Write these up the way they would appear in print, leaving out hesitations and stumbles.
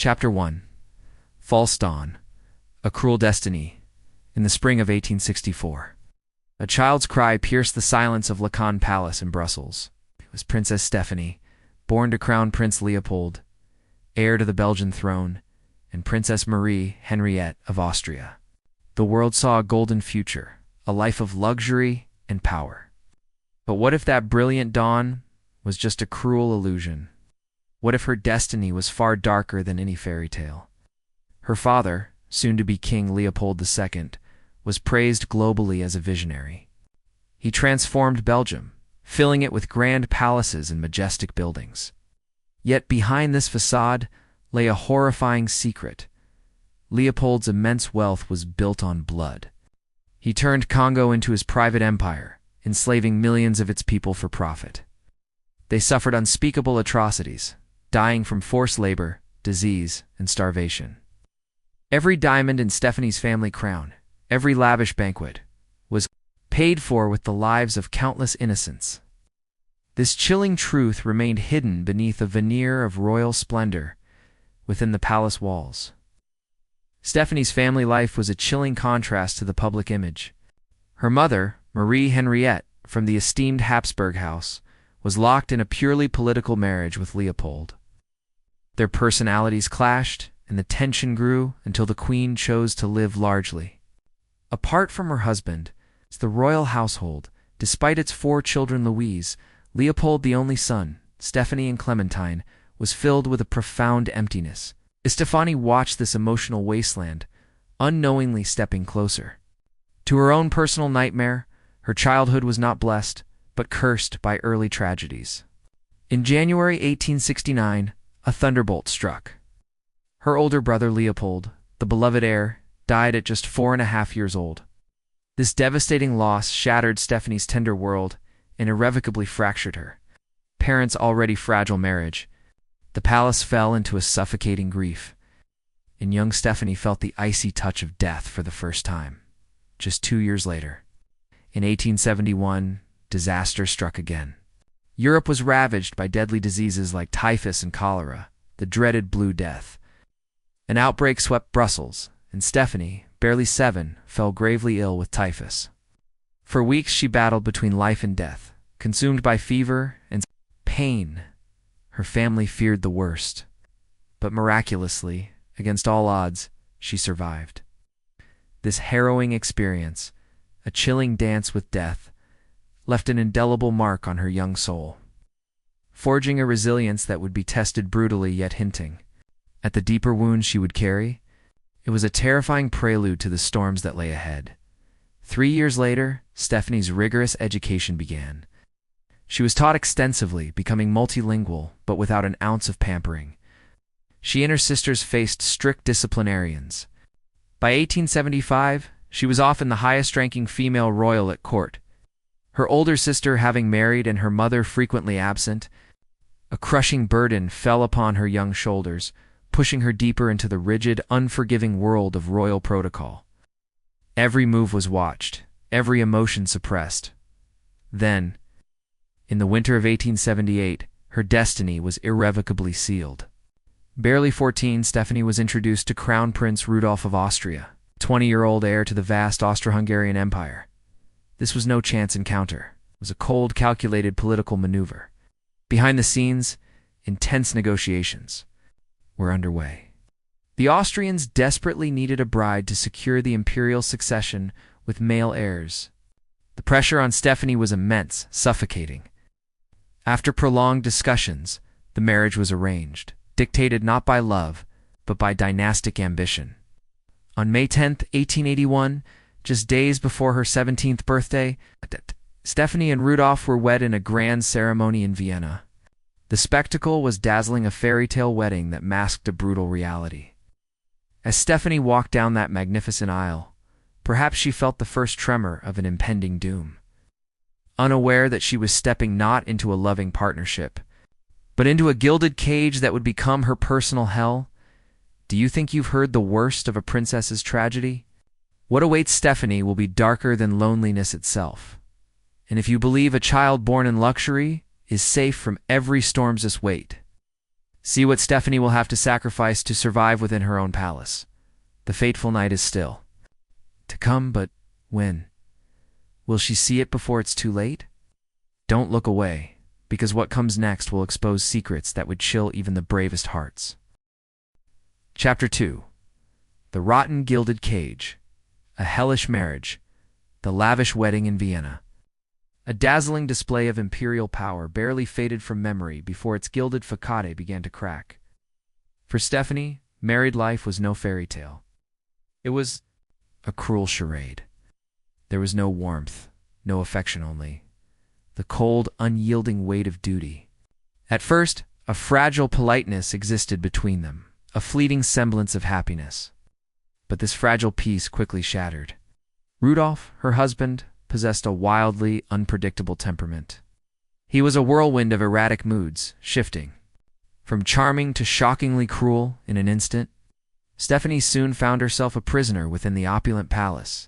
Chapter 1. False Dawn. A Cruel Destiny. In the spring of 1864. A child's cry pierced the silence of Lacan Palace in Brussels. It was Princess Stephanie, born to Crown Prince Leopold, heir to the Belgian throne, and Princess Marie Henriette of Austria. The world saw a golden future, a life of luxury and power. But what if that brilliant dawn was just a cruel illusion? What if her destiny was far darker than any fairy tale? Her father, soon to be King Leopold II, was praised globally as a visionary. He transformed Belgium, filling it with grand palaces and majestic buildings. Yet behind this facade lay a horrifying secret. Leopold's immense wealth was built on blood. He turned Congo into his private empire, enslaving millions of its people for profit. They suffered unspeakable atrocities, dying from forced labor, disease, and starvation. Every diamond in Stephanie's family crown, every lavish banquet, was paid for with the lives of countless innocents. This chilling truth remained hidden beneath a veneer of royal splendor within the palace walls. Stephanie's family life was a chilling contrast to the public image. Her mother, Marie Henriette, from the esteemed Habsburg house, was locked in a purely political marriage with Leopold. Their personalities clashed, and the tension grew until the queen chose to live largely apart from her husband. The royal household, despite its 4 children Louise, Leopold the only son, Stephanie and Clementine, was filled with a profound emptiness. Stephanie watched this emotional wasteland, unknowingly stepping closer. To her own personal nightmare, her childhood was not blessed, but cursed by early tragedies. In January 1869, a thunderbolt struck. Her older brother Leopold, the beloved heir, died at just 4.5 years old. This devastating loss shattered Stephanie's tender world and irrevocably fractured her parents' already fragile marriage. The palace fell into a suffocating grief, and young Stephanie felt the icy touch of death for the first time. Just 2 years later, in 1871, disaster struck again. Europe was ravaged by deadly diseases like typhus and cholera, the dreaded Blue Death. An outbreak swept Brussels, and Stephanie, barely 7, fell gravely ill with typhus. For weeks she battled between life and death, consumed by fever and pain. Her family feared the worst, but miraculously, against all odds, she survived. This harrowing experience, a chilling dance with death, left an indelible mark on her young soul, forging a resilience that would be tested brutally yet hinting at the deeper wounds she would carry. It was a terrifying prelude to the storms that lay ahead. 3 years later, Stephanie's rigorous education began. She was taught extensively, becoming multilingual, but without an ounce of pampering. She and her sisters faced strict disciplinarians. By 1875, she was often the highest-ranking female royal at court. Her older sister having married and her mother frequently absent, a crushing burden fell upon her young shoulders, pushing her deeper into the rigid, unforgiving world of royal protocol. Every move was watched, every emotion suppressed. Then, in the winter of 1878, her destiny was irrevocably sealed. Barely 14, Stephanie was introduced to Crown Prince Rudolph of Austria, 20-year-old heir to the vast Austro-Hungarian Empire. This was no chance encounter. It was a cold, calculated political maneuver. Behind the scenes, intense negotiations were underway. The Austrians desperately needed a bride to secure the imperial succession with male heirs. The pressure on Stephanie was immense, suffocating. After prolonged discussions, the marriage was arranged, dictated not by love, but by dynastic ambition. On May 10, 1881, just days before her 17th birthday, Stephanie and Rudolph were wed in a grand ceremony in Vienna. The spectacle was dazzling, a fairy tale wedding that masked a brutal reality. As Stephanie walked down that magnificent aisle, perhaps she felt the first tremor of an impending doom. Unaware that she was stepping not into a loving partnership, but into a gilded cage that would become her personal hell, do you think you've heard the worst of a princess's tragedy? What awaits Stephanie will be darker than loneliness itself. And if you believe a child born in luxury is safe from every storm's weight, See what Stephanie will have to sacrifice to survive within her own palace. The fateful night is still to come, but when? Will she see it before it's too late? Don't look away, because what comes next will expose secrets that would chill even the bravest hearts. Chapter 2. The Rotten Gilded Cage. A Hellish Marriage. The Lavish Wedding in Vienna. A dazzling display of imperial power barely faded from memory before its gilded facade began to crack. For Stephanie, married life was no fairy tale. It was a cruel charade. There was no warmth, no affection only. The cold, unyielding weight of duty. At first, a fragile politeness existed between them, a fleeting semblance of happiness. But this fragile peace quickly shattered. Rudolf, her husband, possessed a wildly unpredictable temperament. He was a whirlwind of erratic moods, shifting from charming to shockingly cruel in an instant. Stephanie soon found herself a prisoner within the opulent palace,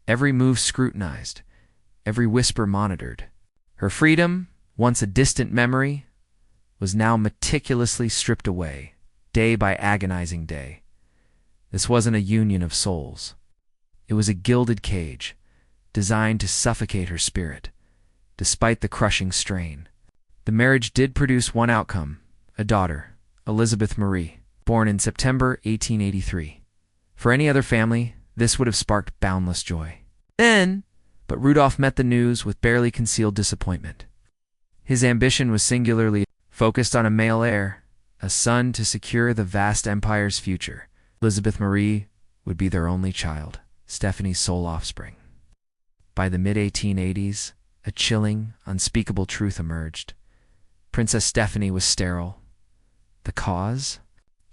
every move scrutinized, every whisper monitored. Her freedom, once a distant memory, was now meticulously stripped away, day by agonizing day. This wasn't a union of souls. It was a gilded cage, designed to suffocate her spirit, despite the crushing strain. The marriage did produce one outcome, a daughter, Elizabeth Marie, born in September 1883. For any other family, this would have sparked boundless joy. But Rudolf met the news with barely concealed disappointment. His ambition was singularly focused on a male heir, a son to secure the vast empire's future. Elizabeth Marie would be their only child, Stephanie's sole offspring. By the mid-1880s, a chilling, unspeakable truth emerged. Princess Stephanie was sterile. The cause?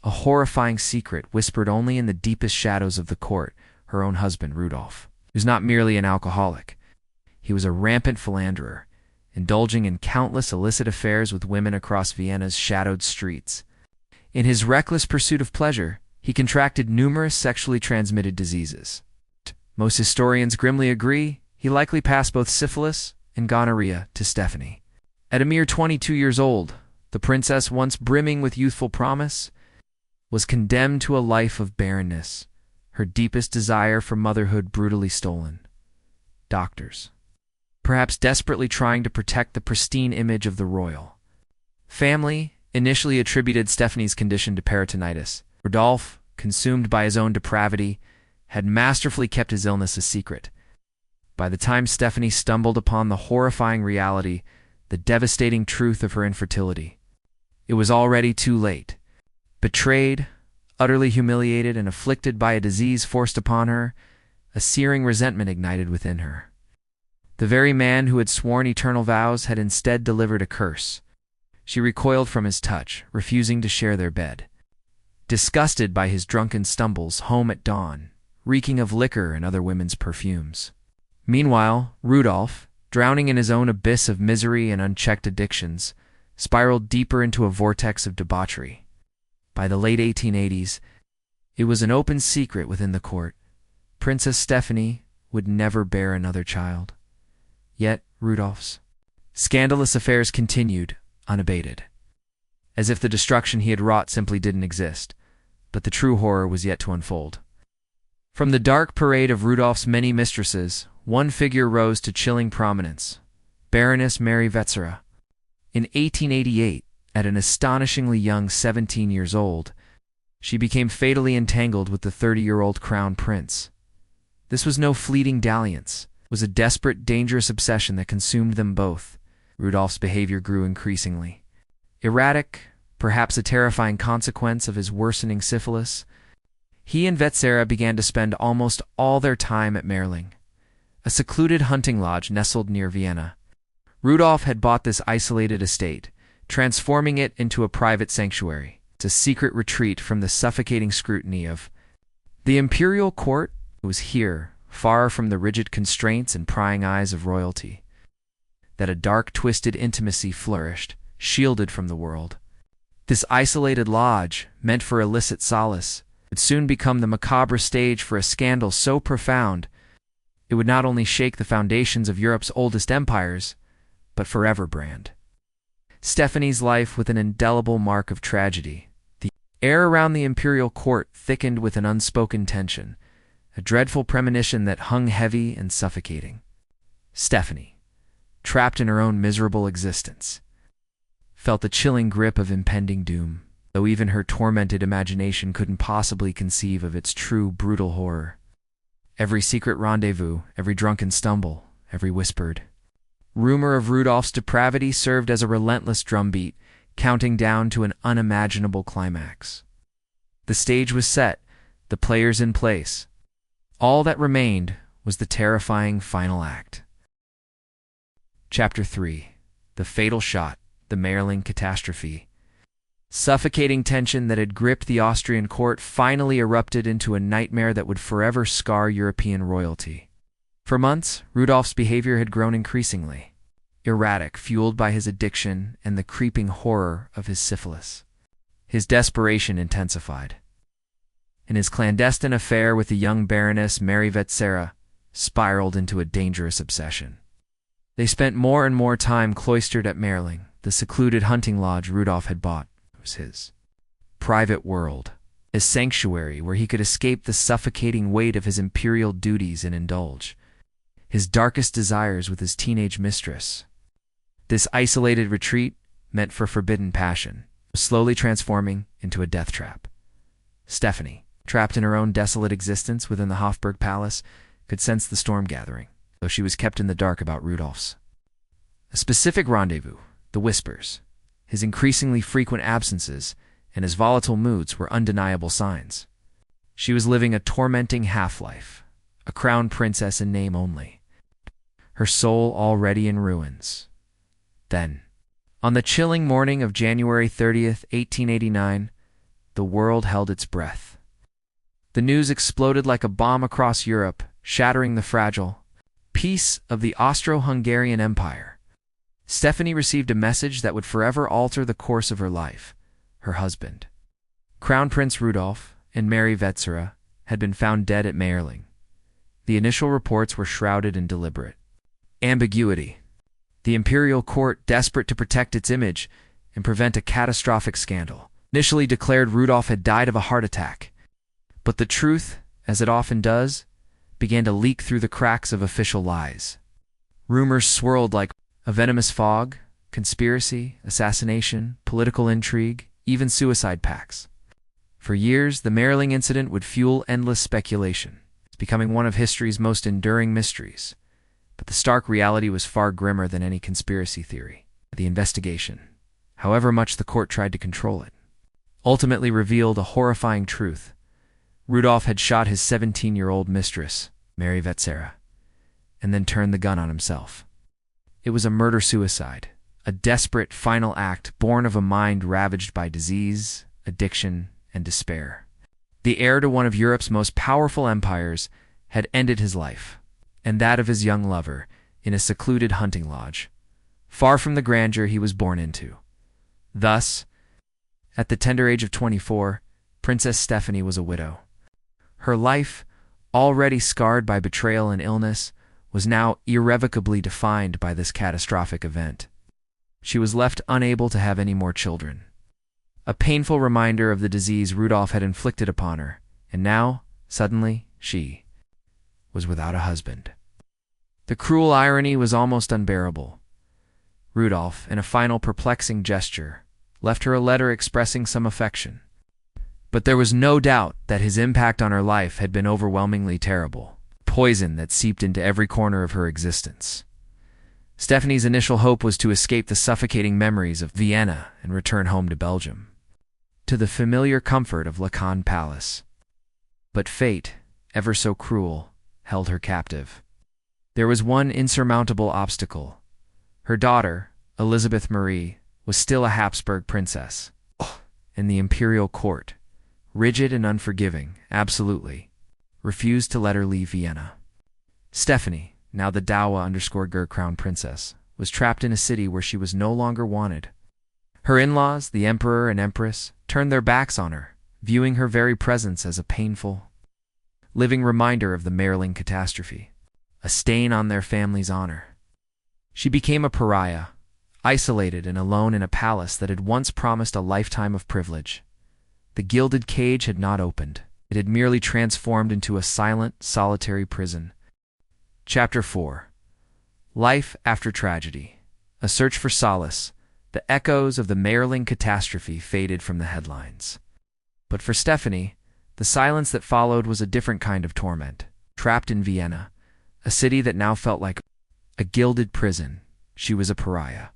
A horrifying secret whispered only in the deepest shadows of the court, her own husband, Rudolf. He was not merely an alcoholic. He was a rampant philanderer, indulging in countless illicit affairs with women across Vienna's shadowed streets. In his reckless pursuit of pleasure, he contracted numerous sexually transmitted diseases. Most historians grimly agree he likely passed both syphilis and gonorrhea to Stephanie. At a mere 22 years old, the princess, once brimming with youthful promise, was condemned to a life of barrenness, her deepest desire for motherhood brutally stolen. Doctors, perhaps desperately trying to protect the pristine image of the royal family, initially attributed Stephanie's condition to peritonitis. Rudolf, consumed by his own depravity, had masterfully kept his illness a secret. By the time Stephanie stumbled upon the horrifying reality, the devastating truth of her infertility, it was already too late. Betrayed, utterly humiliated, and afflicted by a disease forced upon her, a searing resentment ignited within her. The very man who had sworn eternal vows had instead delivered a curse. She recoiled from his touch, refusing to share their bed. Disgusted by his drunken stumbles home at dawn, reeking of liquor and other women's perfumes. Meanwhile, Rudolf, drowning in his own abyss of misery and unchecked addictions, spiraled deeper into a vortex of debauchery. By the late 1880s, it was an open secret within the court. Princess Stephanie would never bear another child. Yet Rudolf's scandalous affairs continued, unabated, as if the destruction he had wrought simply didn't exist. But the true horror was yet to unfold. From the dark parade of Rudolf's many mistresses, one figure rose to chilling prominence, Baroness Mary Wetzera. In 1888, at an astonishingly young 17 years old, she became fatally entangled with the 30-year-old crown prince. This was no fleeting dalliance. It was a desperate, dangerous obsession that consumed them both. Rudolf's behavior grew increasingly erratic, perhaps a terrifying consequence of his worsening syphilis. He and Wetzera began to spend almost all their time at Merling, a secluded hunting lodge nestled near Vienna. Rudolf had bought this isolated estate, transforming it into a private sanctuary. It's a secret retreat from the suffocating scrutiny of the imperial court. It was here, far from the rigid constraints and prying eyes of royalty, that a dark, twisted intimacy flourished, shielded from the world. This isolated lodge, meant for illicit solace, would soon become the macabre stage for a scandal so profound it would not only shake the foundations of Europe's oldest empires, but forever brand Stephanie's life with an indelible mark of tragedy. The air around the imperial court thickened with an unspoken tension, a dreadful premonition that hung heavy and suffocating. Stephanie, trapped in her own miserable existence, felt the chilling grip of impending doom, though even her tormented imagination couldn't possibly conceive of its true, brutal horror. Every secret rendezvous, every drunken stumble, every whispered rumor of Rudolph's depravity served as a relentless drumbeat, counting down to an unimaginable climax. The stage was set, the players in place. All that remained was the terrifying final act. Chapter 3. The Fatal Shot, the Meerling Catastrophe. Suffocating tension that had gripped the Austrian court finally erupted into a nightmare that would forever scar European royalty. For months, Rudolph's behavior had grown increasingly erratic, fueled by his addiction and the creeping horror of his syphilis. His desperation intensified, and his clandestine affair with the young Baroness Mary Vetsera spiraled into a dangerous obsession. They spent more and more time cloistered at Meerling, the secluded hunting lodge Rudolph had bought. It was his private world, a sanctuary where he could escape the suffocating weight of his imperial duties and indulge his darkest desires with his teenage mistress. This isolated retreat, meant for forbidden passion, was slowly transforming into a death trap. Stephanie, trapped in her own desolate existence within the Hofburg Palace, could sense the storm gathering, though she was kept in the dark about Rudolph's. A specific rendezvous, the whispers, his increasingly frequent absences, and his volatile moods were undeniable signs. She was living a tormenting half-life, a crown princess in name only, her soul already in ruins. Then, on the chilling morning of January 30th, 1889, the world held its breath. The news exploded like a bomb across Europe, shattering the fragile peace of the Austro-Hungarian Empire. Stephanie received a message that would forever alter the course of her life. Her husband, Crown Prince Rudolph, and Mary Vetsera, had been found dead at Meerling. The initial reports were shrouded in deliberate ambiguity. The imperial court, desperate to protect its image and prevent a catastrophic scandal, initially declared Rudolph had died of a heart attack. But the truth, as it often does, began to leak through the cracks of official lies. Rumors swirled like a venomous fog: conspiracy, assassination, political intrigue, even suicide pacts. For years, the Meerling incident would fuel endless speculation, becoming one of history's most enduring mysteries. But the stark reality was far grimmer than any conspiracy theory. The investigation, however much the court tried to control it, ultimately revealed a horrifying truth. Rudolph had shot his 17-year-old mistress, Mary Vetsera, and then turned the gun on himself. It was a murder-suicide, a desperate final act born of a mind ravaged by disease, addiction, and despair. The heir to one of Europe's most powerful empires had ended his life, and that of his young lover, in a secluded hunting lodge, far from the grandeur he was born into. Thus, at the tender age of 24, Princess Stephanie was a widow. Her life, already scarred by betrayal and illness, was now irrevocably defined by this catastrophic event. She was left unable to have any more children, a painful reminder of the disease Rudolph had inflicted upon her, and now, suddenly, she was without a husband. The cruel irony was almost unbearable. Rudolph, in a final perplexing gesture, left her a letter expressing some affection. But there was no doubt that his impact on her life had been overwhelmingly terrible, poison that seeped into every corner of her existence. Stephanie's initial hope was to escape the suffocating memories of Vienna and return home to Belgium, to the familiar comfort of Lacan Palace. But fate, ever so cruel, held her captive. There was one insurmountable obstacle. Her daughter, Elizabeth Marie, was still a Habsburg princess, and the imperial court, rigid and unforgiving, absolutely refused to let her leave Vienna. Stephanie, now the Dawa_Ger crown princess, was trapped in a city where she was no longer wanted. Her in-laws, the emperor and empress, turned their backs on her, viewing her very presence as a painful, living reminder of the Meerling catastrophe, a stain on their family's honor. She became a pariah, isolated and alone in a palace that had once promised a lifetime of privilege. The gilded cage had not opened. It had merely transformed into a silent, solitary prison. Chapter 4. Life After Tragedy. A Search for Solace. The echoes of the Mayerling catastrophe faded from the headlines. But for Stephanie, the silence that followed was a different kind of torment. Trapped in Vienna, a city that now felt like a gilded prison, she was a pariah.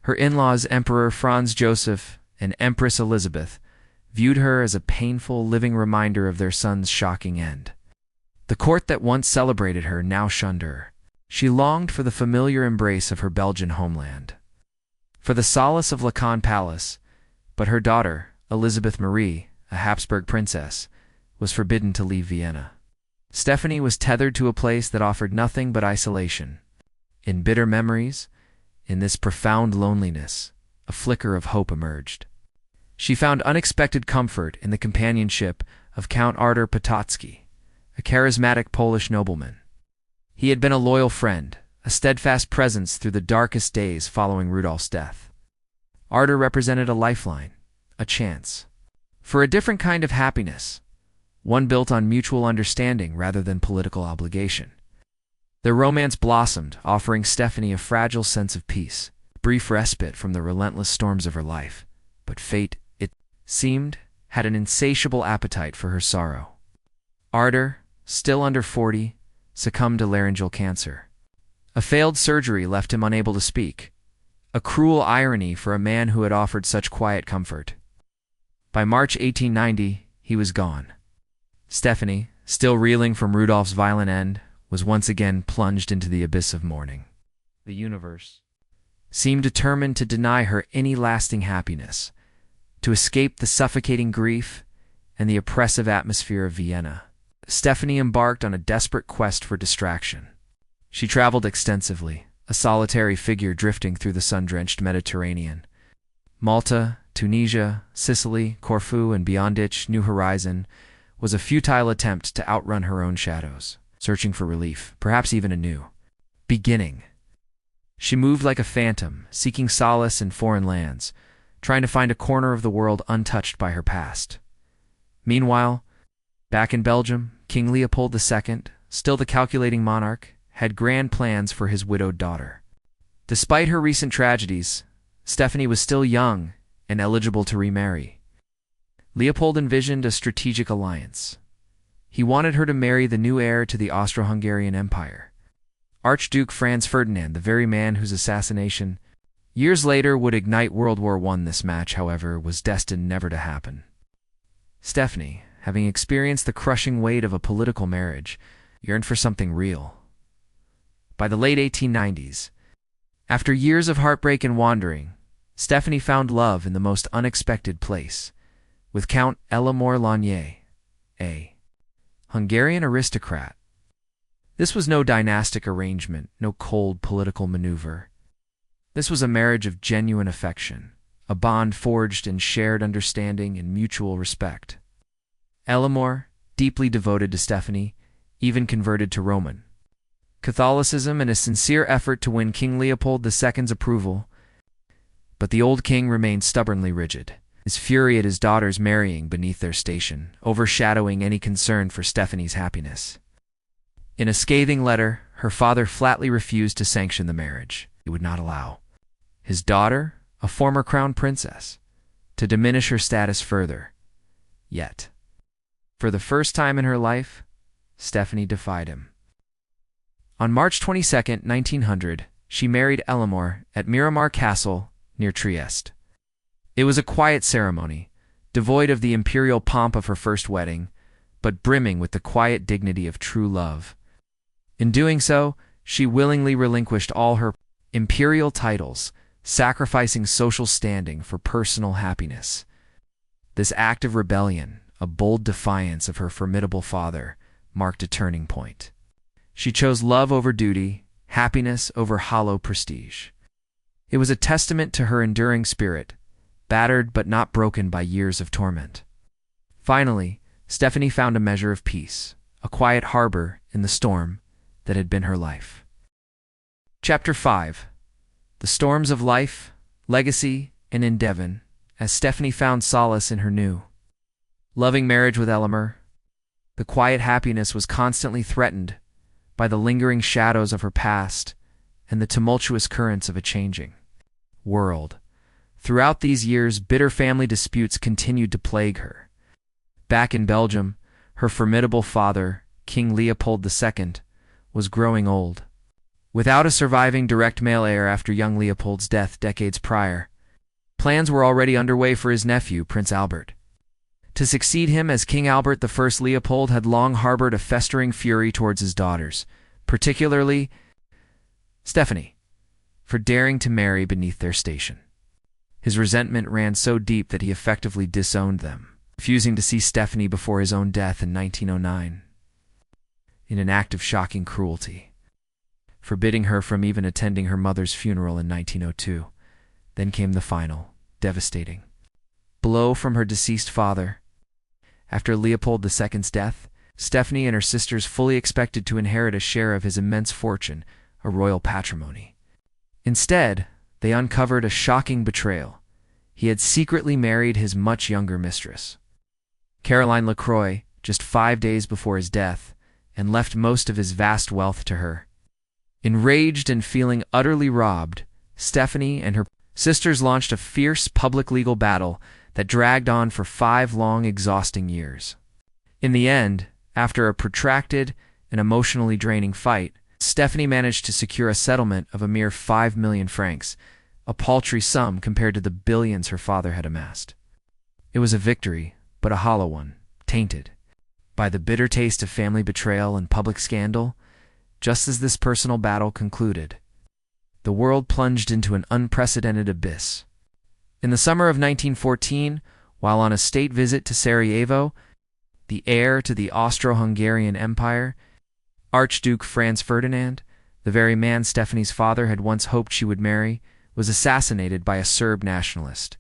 Her in-laws, Emperor Franz Joseph and Empress Elizabeth, viewed her as a painful, living reminder of their son's shocking end. The court that once celebrated her now shunned her. She longed for the familiar embrace of her Belgian homeland, for the solace of Lacan Palace, but her daughter, Elizabeth Marie, a Habsburg princess, was forbidden to leave Vienna. Stephanie was tethered to a place that offered nothing but isolation. In bitter memories, in this profound loneliness, a flicker of hope emerged. She found unexpected comfort in the companionship of Count Artur Potocki, a charismatic Polish nobleman. He had been a loyal friend, a steadfast presence through the darkest days following Rudolph's death. Artur represented a lifeline, a chance, for a different kind of happiness, one built on mutual understanding rather than political obligation. Their romance blossomed, offering Stephanie a fragile sense of peace, brief respite from the relentless storms of her life. But fate, it seemed, had an insatiable appetite for her sorrow. Artur, still under 40, succumbed to laryngeal cancer. A failed surgery left him unable to speak, a cruel irony for a man who had offered such quiet comfort. By March 1890, he was gone. Stephanie, still reeling from Rudolph's violent end, was once again plunged into the abyss of mourning. The universe seemed determined to deny her any lasting happiness, to escape the suffocating grief and the oppressive atmosphere of Vienna. Stephanie embarked on a desperate quest for distraction. She traveled extensively, a solitary figure drifting through the sun-drenched Mediterranean. Malta, Tunisia, Sicily, Corfu, and beyond each new horizon was a futile attempt to outrun her own shadows, searching for relief, perhaps even a new beginning. She moved like a phantom, seeking solace in foreign lands, trying to find a corner of the world untouched by her past. Meanwhile, back in Belgium, King Leopold II, still the calculating monarch, had grand plans for his widowed daughter. Despite her recent tragedies, Stephanie was still young and eligible to remarry. Leopold envisioned a strategic alliance. He wanted her to marry the new heir to the Austro-Hungarian Empire, Archduke Franz Ferdinand, the very man whose assassination years later would ignite World War I. This match, however, was destined never to happen. Stephanie, having experienced the crushing weight of a political marriage, yearned for something real. By the late 1890s, after years of heartbreak and wandering, Stephanie found love in the most unexpected place, with Count Elémor Lanier, a Hungarian aristocrat. This was no dynastic arrangement, no cold political maneuver. This was a marriage of genuine affection, a bond forged in shared understanding and mutual respect. Elémor, deeply devoted to Stephanie, even converted to Roman Catholicism in a sincere effort to win King Leopold II's approval, but the old king remained stubbornly rigid, his fury at his daughters marrying beneath their station, overshadowing any concern for Stephanie's happiness. In a scathing letter, her father flatly refused to sanction the marriage. He would not allow his daughter, a former crown princess, to diminish her status further. Yet, for the first time in her life, Stephanie defied him. On March 22, 1900, she married Elémor at Miramar Castle near Trieste. It was a quiet ceremony, devoid of the imperial pomp of her first wedding, but brimming with the quiet dignity of true love. In doing so, she willingly relinquished all her imperial titles, sacrificing social standing for personal happiness. This act of rebellion, a bold defiance of her formidable father, marked a turning point. She chose love over duty, happiness over hollow prestige. It was a testament to her enduring spirit, battered but not broken by years of torment. Finally, Stephanie found a measure of peace, a quiet harbor in the storm that had been her life. Chapter 5. the storms of life, legacy, and in Devon, as Stephanie found solace in her new, loving marriage with Elmer. The quiet happiness was constantly threatened by the lingering shadows of her past and the tumultuous currents of a changing world. Throughout these years, bitter family disputes continued to plague her. Back in Belgium, her formidable father, King Leopold II, was growing old. Without a surviving direct male heir after young Leopold's death decades prior, plans were already underway for his nephew, Prince Albert. To succeed him as King Albert I, Leopold had long harbored a festering fury towards his daughters, particularly Stephanie, for daring to marry beneath their station. His resentment ran so deep that he effectively disowned them, refusing to see Stephanie before his own death in 1909, in an act of shocking cruelty, forbidding her from even attending her mother's funeral in 1902. Then came the final, devastating blow from her deceased father. After Leopold II's death, Stephanie and her sisters fully expected to inherit a share of his immense fortune, a royal patrimony. Instead, they uncovered a shocking betrayal. He had secretly married his much younger mistress, Caroline Lacroix, just 5 days before his death, and left most of his vast wealth to her. Enraged and feeling utterly robbed, Stephanie and her sisters launched a fierce public legal battle that dragged on for 5 long, exhausting years. In the end, after a protracted and emotionally draining fight, Stephanie managed to secure a settlement of a mere 5 million francs, a paltry sum compared to the billions her father had amassed. It was a victory, but a hollow one, tainted by the bitter taste of family betrayal and public scandal. Just as this personal battle concluded, the world plunged into an unprecedented abyss. In the summer of 1914, while on a state visit to Sarajevo, the heir to the Austro-Hungarian Empire, Archduke Franz Ferdinand, the very man Stephanie's father had once hoped she would marry, was assassinated by a Serb nationalist,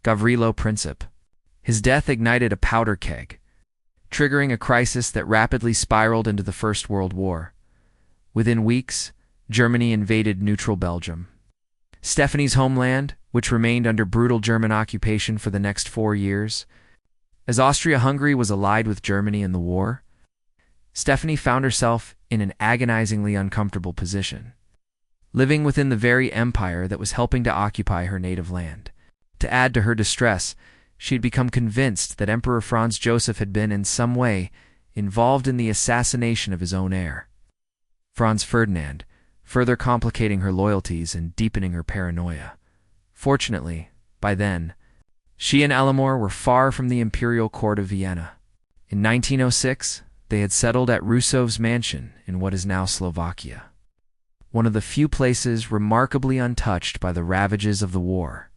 Gavrilo Princip. His death ignited a powder keg, triggering a crisis that rapidly spiraled into the First World War. Within weeks, Germany invaded neutral Belgium. Stephanie's homeland, which remained under brutal German occupation for the next 4 years. As Austria-Hungary was allied with Germany in the war, Stephanie found herself in an agonizingly uncomfortable position, living within the very empire that was helping to occupy her native land. To add to her distress, she had become convinced that Emperor Franz Joseph had been in some way involved in the assassination of his own heir, Franz Ferdinand, further complicating her loyalties and deepening her paranoia. Fortunately, by then, she and Elmore were far from the imperial court of Vienna. In 1906, they had settled at Rusov's mansion in what is now Slovakia, one of the few places remarkably untouched by the ravages of the war.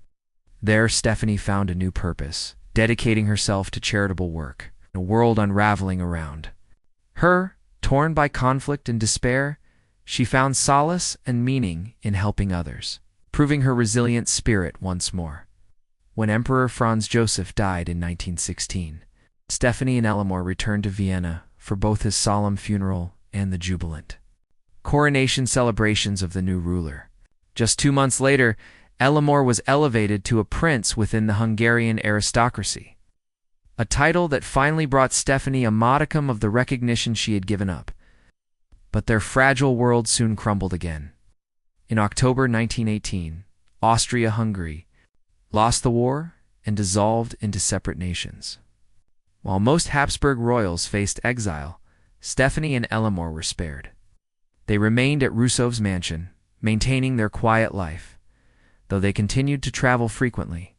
There, Stephanie found a new purpose, dedicating herself to charitable work, a world unraveling around her. Torn by conflict and despair, she found solace and meaning in helping others, proving her resilient spirit once more. When Emperor Franz Joseph died in 1916, Stephanie and Elmore returned to Vienna for both his solemn funeral and the jubilant coronation celebrations of the new ruler. Just 2 months later, Elmore was elevated to a prince within the Hungarian aristocracy, a title that finally brought Stephanie a modicum of the recognition she had given up. But their fragile world soon crumbled again. In October 1918, Austria-Hungary lost the war and dissolved into separate nations. While most Habsburg royals faced exile, Stephanie and Elmore were spared. They remained at Rusov's mansion, maintaining their quiet life, though they continued to travel frequently.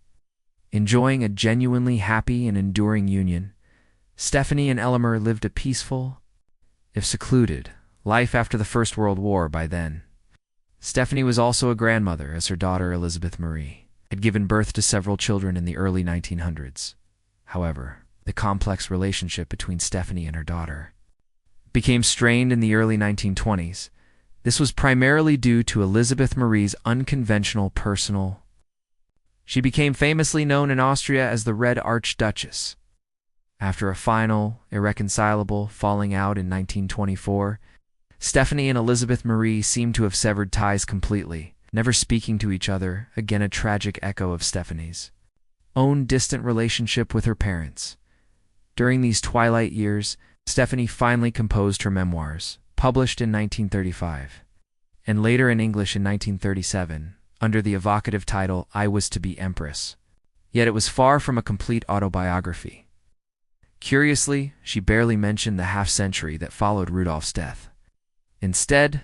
Enjoying a genuinely happy and enduring union, Stephanie and Elmore lived a peaceful, if secluded, life after the First World War. By then, Stephanie was also a grandmother, as her daughter Elizabeth Marie had given birth to several children in the early 1900s. However, the complex relationship between Stephanie and her daughter became strained in the early 1920s. This was primarily due to Elizabeth Marie's unconventional personal. She became famously known in Austria as the Red Archduchess. After a final, irreconcilable falling out in 1924, Stephanie and Elizabeth Marie seemed to have severed ties completely. never speaking to each other, again a tragic echo of Stephanie's own distant relationship with her parents. During these twilight years, Stephanie finally composed her memoirs, published in 1935, and later in English in 1937, under the evocative title I Was to Be Empress. Yet it was far from a complete autobiography. Curiously, she barely mentioned the half-century that followed Rudolph's death. Instead,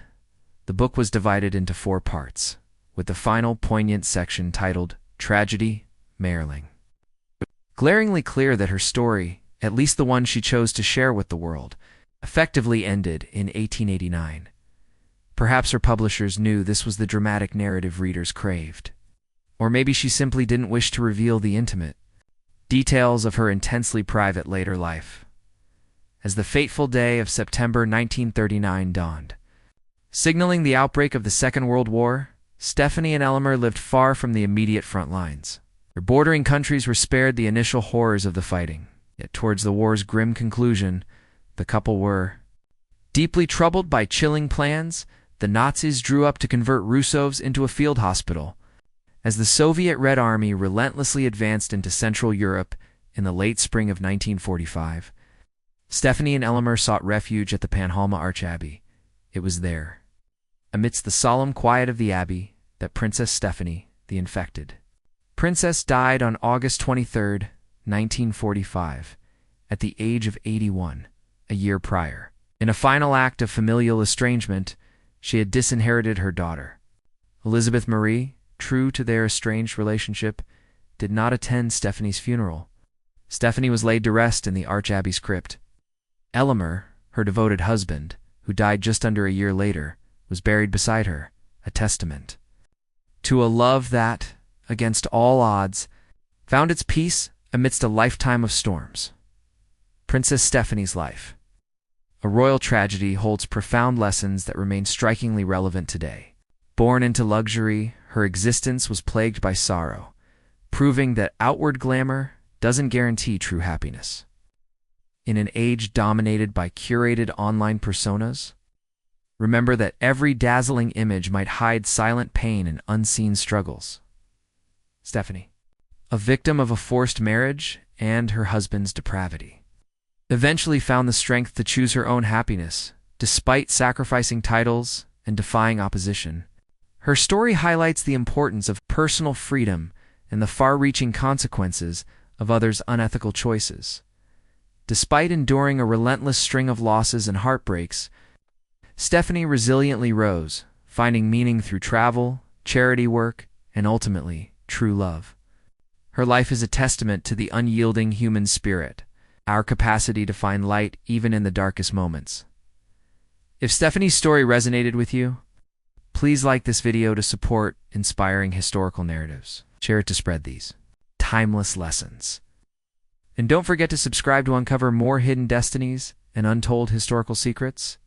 the book was divided into 4 parts, with the final poignant section titled Tragedy, Mayerling. Glaringly clear that her story, at least the one she chose to share with the world, effectively ended in 1889. Perhaps her publishers knew this was the dramatic narrative readers craved. Or maybe she simply didn't wish to reveal the intimate details of her intensely private later life. As the fateful day of September 1939 dawned, signaling the outbreak of the Second World War, Stephanie and Elmer lived far from the immediate front lines. Their bordering countries were spared the initial horrors of the fighting. Yet towards the war's grim conclusion, the couple were deeply troubled by chilling plans. The Nazis drew up to convert Russovs into a field hospital. As the Soviet Red Army relentlessly advanced into Central Europe in the late spring of 1945, Stephanie and Elmer sought refuge at the Panhalma Archabbey. It was there, amidst the solemn quiet of the abbey, that Princess Stephanie, the infected princess, died on August 23, 1945, at the age of 81, a year prior. In a final act of familial estrangement, she had disinherited her daughter. Elizabeth Marie, true to their estranged relationship, did not attend Stephanie's funeral. Stephanie was laid to rest in the Archabbey's crypt. Elmer, her devoted husband, who died just under a year later, was buried beside her, a testament to a love that, against all odds, found its peace amidst a lifetime of storms. Princess Stephanie's life, a royal tragedy, holds profound lessons that remain strikingly relevant today. Born into luxury, her existence was plagued by sorrow, proving that outward glamour doesn't guarantee true happiness. In an age dominated by curated online personas, remember that every dazzling image might hide silent pain and unseen struggles. Stephanie, a victim of a forced marriage and her husband's depravity, eventually found the strength to choose her own happiness, despite sacrificing titles and defying opposition. Her story highlights the importance of personal freedom and the far-reaching consequences of others' unethical choices. Despite enduring a relentless string of losses and heartbreaks, Stephanie resiliently rose, finding meaning through travel, charity work, and ultimately, true love. Her life is a testament to the unyielding human spirit, our capacity to find light even in the darkest moments. If Stephanie's story resonated with you, please like this video to support inspiring historical narratives. Share it to spread these timeless lessons. And don't forget to subscribe to uncover more hidden destinies and untold historical secrets.